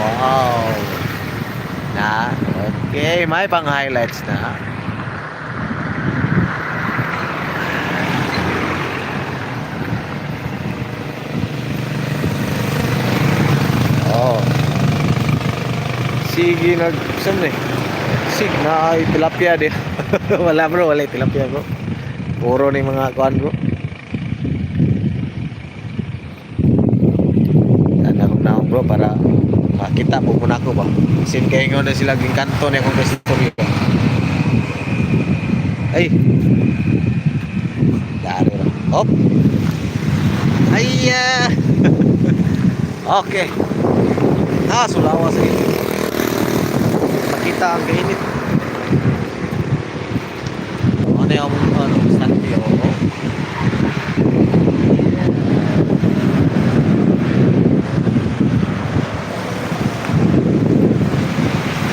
Wow. Na, okay, may pang highlights na. Oh. Sige saan eh? Sig na ay tilapia din. Wala bro, wala tilapia bro. Puro ni mga kuan bro. Na bro para makita po muna ko ba. Sin kay nga na sila ging kanto ni akong presidente. Ay. Dari ra. Hop. Ayya. Okay. Sulawa sige. Makita ang kainit. Ano yung standby o?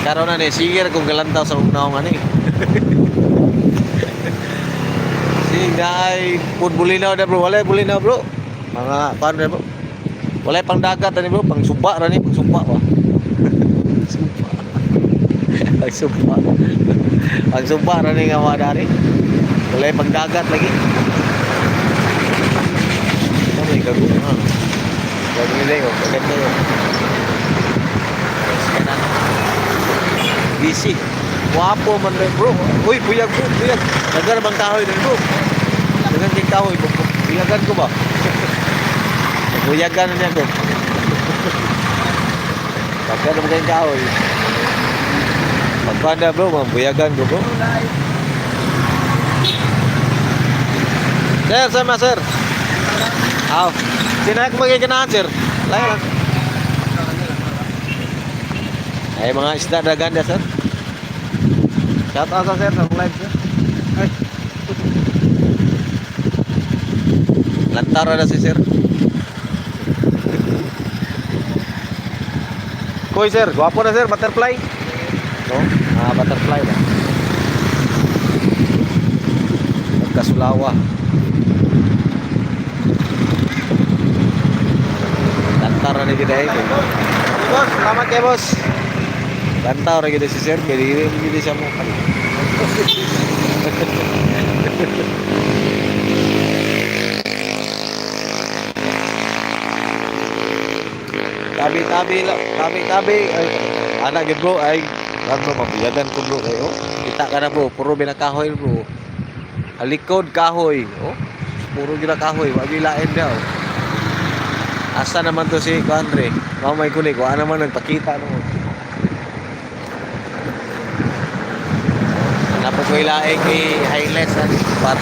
Karon na ni sige kung galantaw sa ugnaw nga ni. Sige ay pud bulinaw na bro, wala bulinaw bro. Mga kuan na bro. Wala pang dagat ani bro, pang suba ra ni, pang suba ba. Suba. Ay suba. Pang suba ra ni nga mga dari. Wala pang dagat lagi. Ano yung gago ha? Gago nila yun, gaganda yun. Kanan. Busy. Wapo man rin bro. Uy, buyag bro, buyag. Nagar bang kahoy din bro. Nagar kay kahoy bro. Buyagan ko ba? Buyagan niya ko. Nagar bang kay kahoy. Pagpanda bro, buyagan ko bro. Sir, sama sir. Aw. Sinayak magiganahan sir. Lang lang. Ay mga isda daganda sir. Shout out sa sir sa live sir. Ay. Lantara na si sir. Koy sir, guwapo na sir, butterfly. No? Butterfly na. Nagkasulawa. Lantara na kita eh. Boss, selamat ya bos. Lantara na kita si sir, berdiri begini siya mo. Tabi. Ay, anak gid bro, ay bro, mabiyagan ko bro kayo. Kita ka na bro, puro binakahoy bro. Alikod kahoy, oh. Puro gina kahoy, wabilain daw. Asa naman to si Andre? Mamay ko ni ko ano naman nagpakita no. Napos ko ilaing kay highlights para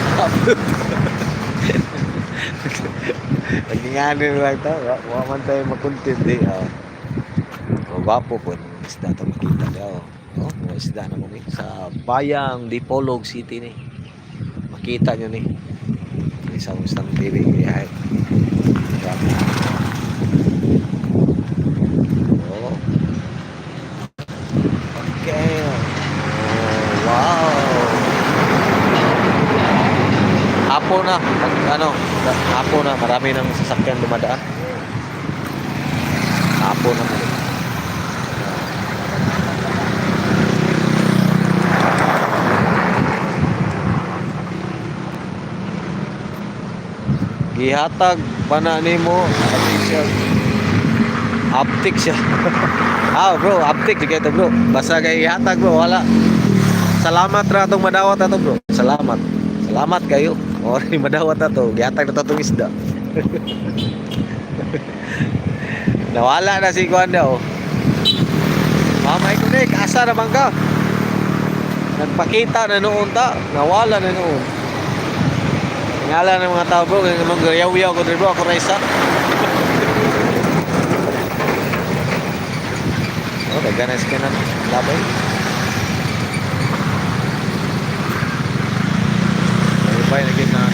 Nagingani lang ito. Wa man tayo makontent di. Gwapo po. Isda ito makita daw. Isda naman ni. Sa Bayang Dipolog City ni. Makita nyo ni. Isang TV. Ay. Okay. Wow. Hapon na, hapon na, marami ng sasakyan dumadaan. Hapon na muli. Gihatag pa na nimo, aptik siya. Bro, aptik di kayo bro. Basta kay ihatag bro, wala. Salamat ra tong madawat ato bro. Salamat kayo. Ori madawat ato, gihatag na tong isda. Nawala na si Kuan daw. Mamay ko nik, asa na bang ka? Nagpakita na noon ta, nawala na noon. Ngala ng mga tao bro, kaya naman gayaw-yaw ko bro, ako raisa. Ganas ka na labay. May lagi na